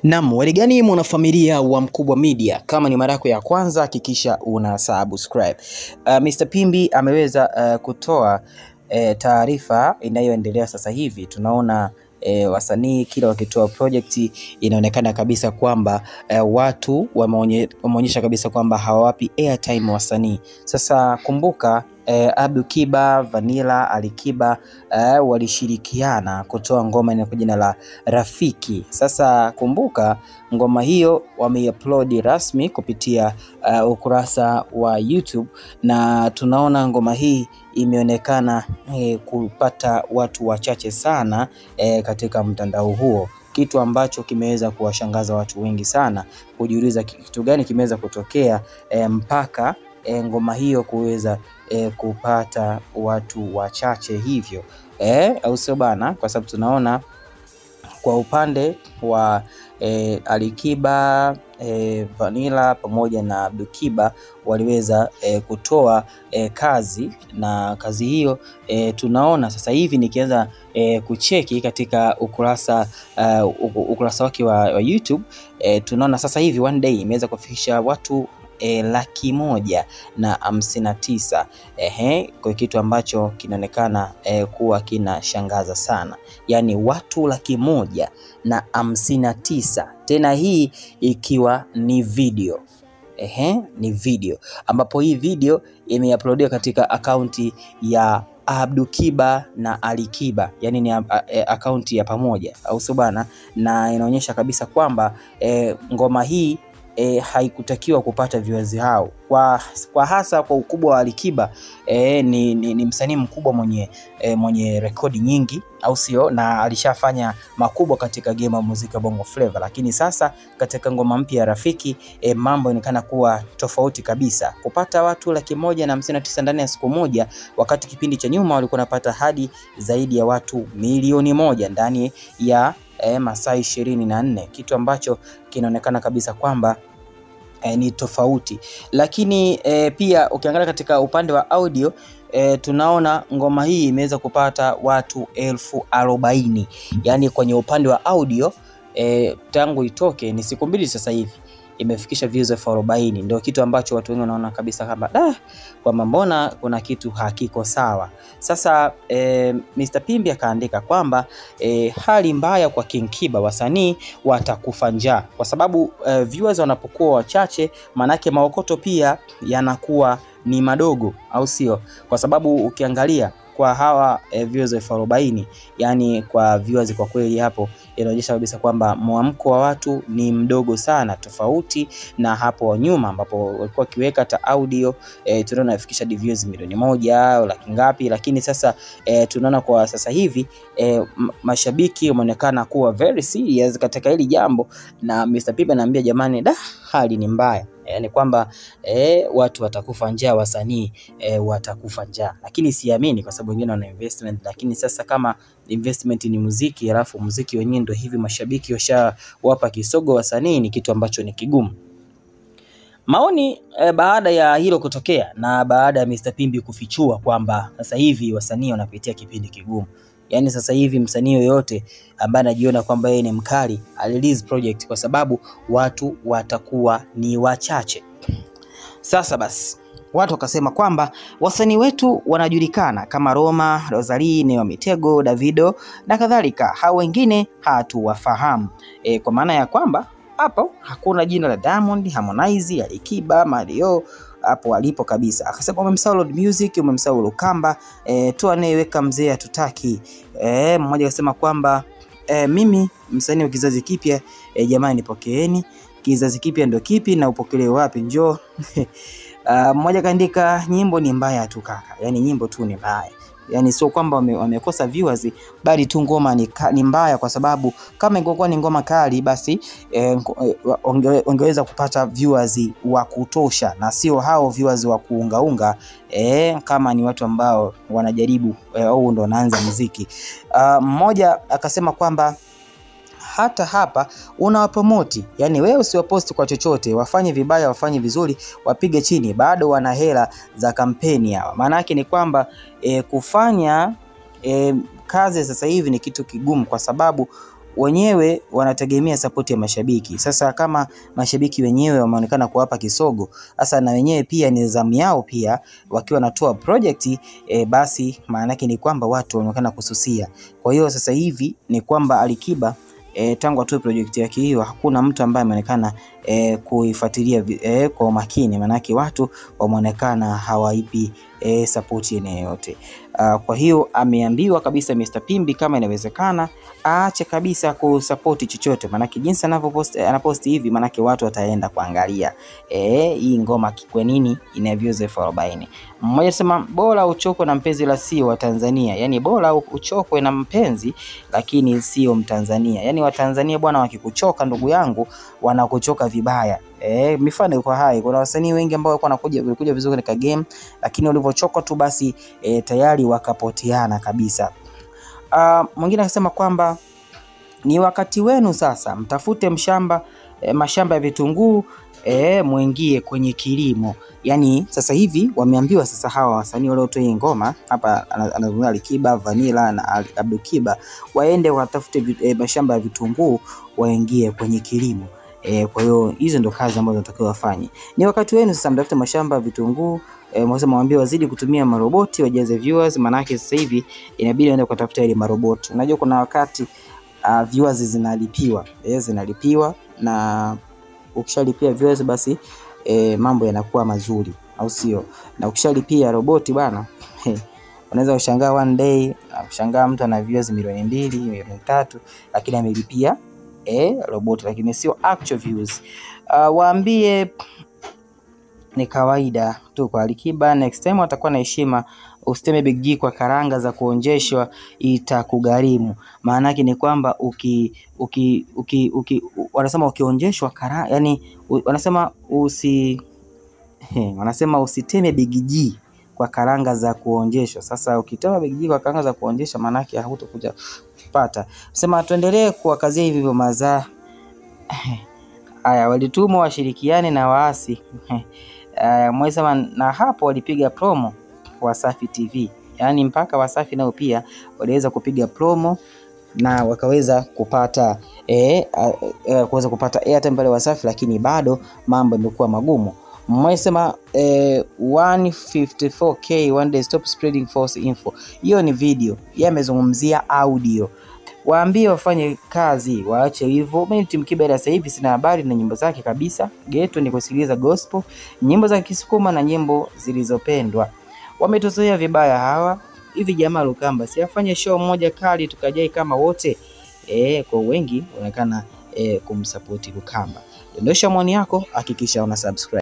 Naam, waligani mwanafamilia wa Mkubwa Media, kama ni mara yako ya kwanza hakikisha una subscribe. Mr. Pimbi ameweza kutoa taarifa inayoendelea sasa hivi. Tunaona wasanii kila wakitoa project inaonekana kabisa kwamba watu wameonyesha kabisa kwamba hawawapi airtime wasanii. Sasa kumbuka Abdul Kiba, Vanilla, Alikiba walishirikiana kutoa ngoma kwa jina la Rafiki. Sasa kumbuka ngoma hiyo wameupload rasmi kupitia ukurasa wa YouTube, na tunaona ngoma hii imeonekana kupata watu wachache sana katika mtandao huo, kitu ambacho kimeweza kuwashangaza watu wengi sana kujiuliza kitu gani kimeweza kutokea mpaka ngoma hiyo kuweza kupata watu wachache hivyo, au sio bana? Kwa sababu tunaona kwa upande wa Alikiba, Vanilla pamoja na Abdul Kiba waliweza kutoa kazi, na kazi hiyo tunaona sasa hivi nikianza kucheki katika ukurasa wake wa YouTube, tunaona sasa hivi one day imeweza kufikisha watu 159,000. Kwa kitu ambacho kinaonekana kuwa kinashangaza sana, yani watu 159,000, tena hii ikiwa ni video. Ni video ambapo hii video imeuploadiwa katika akaunti ya Abdul Kiba na Alikiba, yani ni akaunti ya pamoja, au sio bana? Na inaonyesha kabisa kwamba ngoma hii haikutakiwa kupata viewers hao, kwa hasa kwa ukubwa wa Alikiba. Ni msanii mkubwa mwenye rekodi nyingi, au sio? Na alishafanya makubwa katika game ya muziki Bongo Flava, lakini sasa katika ngoma mpya ya Rafiki mambo inaonekana kuwa tofauti kabisa. Kupata watu 159,000 ndani ya siku moja, wakati kipindi cha nyuma walikuwa wanapata hadi zaidi ya watu 1,000,000 ndani ya masaa 24, kitu ambacho kinaonekana kabisa kwamba ni tofauti. Lakini pia ukiangalia katika upande wa audio tunaona ngoma hii imeweza kupata watu 40,000, yani kwenye upande wa audio tangu itoke ni siku mbili sasa hivi imefikisha views 40,000. Ndio kitu ambacho watu wengi wanaona kabisa kama kwamba mbona kuna kitu hakiko sawa. Sasa Mr. Pimbi akaandika kwamba hali mbaya kwa King Kiba, wasanii watakufa njaa, kwa sababu viewers wanapokuwa wachache manake maokoto pia yanakuwa ni madogo, au sio? Kwa sababu ukiangalia kwa hawa viewers 40,000, yani kwa viewers kwa kweli hapo inaonyesha kabisa kwamba mwamko wa watu ni mdogo sana, tofauti na hapo nyuma ambapo walikuwa kiweka hata audio tunaona ifikisha views milioni 1 au laki ngapi. Lakini sasa tunaona kwa sasa hivi mashabiki wameonekana kuwa very serious katika hili jambo, na Mr. Pimbi anaambia jamani, hali ni mbaya, yani kwamba watu watakufa njaa, wasanii watakufa njaa. Lakini siamini, kwa sababu wengine wana investment, lakini sasa kama investment ni muziki, alafu muziki wenyewe ndio hivi mashabiki washawapa kisogo wasanii, ni kitu ambacho ni kigumu. Maoni baada ya hilo kutokea na baada ya Mr. Pimbi kufichua kwamba sasa hivi wasanii wanapitia kipindi kigumu, yani sasa hivi msanii yoyote ambaye anajiona kwamba yeye ni mkali release project, kwa sababu watu watakuwa ni wachache. Sasa basi watu wakasema kwamba wasanii wetu wanajulikana kama Roma, Rosalie, Neo Mitego, Davido na kadhalika, hao wengine hatuwafahamu. Kwa maana ya kwamba hapo hakuna jina la Diamond, Harmonize, Alikiba, Mario hapo alipo kabisa. Akasema umemsahau Lord Music, umemsahau Lukamba, tu anayeweka mzee hatutaki. Mmoja akasema kwamba mimi msanii wa kizazi kipya, jamani nipokeeni. Kizazi kipya ndio kipi na upokelewe wapi? Njoo. Mmoja kaandika nyimbo ni mbaya tu kaka, yani nyimbo tu ni mbaya, yani sio kwamba wamekosa viewers, bali tu ngoma ni mbaya, kwa sababu kama ingekuwa ni ngoma kali basi ongeweza kupata viewers wa kutosha, na sio hao viewers wa kuungaunga kama ni watu ambao wanajaribu au ndo wanaanza muziki. Mmoja akasema kwamba hata hapa unawapromoti, yani wewe usiwaposti kwa chochote, wafanye vibaya wafanye vizuri, wapige chini, bado wana hela za kampeni hawa. Maana yake ni kwamba kufanya kazi sasa hivi ni kitu kigumu, kwa sababu wenyewe wanategemea support ya mashabiki. Sasa kama mashabiki wenyewe wameonekana kuwapa kisogo, sasa na wenyewe pia ni zamu yao pia wakiwa wanatoa project basi maana yake ni kwamba watu wanaonekana kususia. Kwa hiyo sasa hivi ni kwamba Alikiba tangu atoe project yake hiyo hakuna mtu ambaye ameonekana kuifuatilia kwa makini, maana yake watu wameonekana hawaipi support yoyote. Kwa hiyo ameambiwa kabisa Mr Pimbi kama inawezekana aache kabisa kusupport chochote, maana yake jinsi anapost hivi maana yake watu wataenda kuangalia hii ngoma kwa nini ina views 40. Mmoja sema bora uchokwe na mpenzi la sio wa Tanzania, yani bora uchokwe na mpenzi lakini sio Mtanzania. Yani wa Tanzania bwana wakikuchoka ndugu yangu wanakuchoka vibaya. Mifano kwa hai, kuna wasanii wengi ambao walikuja vizuri katika game lakini walivyochoka tu basi tayari wakapoteana kabisa. Mwingine akasema kwamba ni wakati wenu sasa mtafute mashamba ya vitunguu muingie kwenye kilimo. Yani sasa hivi wameambiwa sasa hawa wasanii waliotoa ngoma hapa anazungumza Alikiba, Vanilla na Abdul Kiba waende watafute mashamba ya vitunguu waingie kwenye kilimo. Kwa hiyo hizo ndo kazi ambazo wanatakiwa wafanye. Ni wakati wenu sasa mtafute mashamba ya vitunguu. Mwambie wazidi kutumia maroboti wajaze viewers, maana yake sasa hivi inabidi waende kutafuta ile maroboti. Unajua kuna wakati viewers zinalipiwa na ukishalipia viewers basi mambo yanakuwa mazuri, au sio? Na ukishalipia roboti bana unaweza kushangaa one day kushangaa mtu ana viewers milioni 2, milioni 3 lakini amelipia roboti lakini sio actual views. Waambie ni kawaida tu kwa Alikiba, next time atakuwa na heshima. Usiteme Big G kwa karanga za kuonjeshwa itakugharimu. Maana yake ni kwamba wanasema ukionjeshwa karanga, yani wanasema usiteme Big G kwa karanga za kuonjeshwa. Sasa ukitema Big G kwa karanga za kuonjesha maana yake hutakuja kupata. Sema tuendelee kuwakazia hivi hivyo mazaa. Haya, walitumwa washirikiane na waasi. Mwesema na hapo walipiga promo Wasafi TV. Yani mpaka Wasafi nao pia waliweza kupiga promo na wakaweza kupata airtime pale Wasafi, lakini bado mambo yamekuwa magumu. Mwesema 154k one day stop spreading false info. Hiyo ni video, yeye amezungumzia audio. Waambie wafanye kazi, waache hivyo. Mimi Team Kiba sasa hivi sina habari na nyimbo zake kabisa. Geto ni kusikiliza gospel, nyimbo za Kisukuma na nyimbo zilizopendwa. Wametozoea vibaya hawa. Hivi jamaa Lukamba si afanye show moja kali tukajai kama wote. Kwa wengi wanaonekana kumsupport Lukamba. Dondosha maoni yako, hakikisha una subscribe.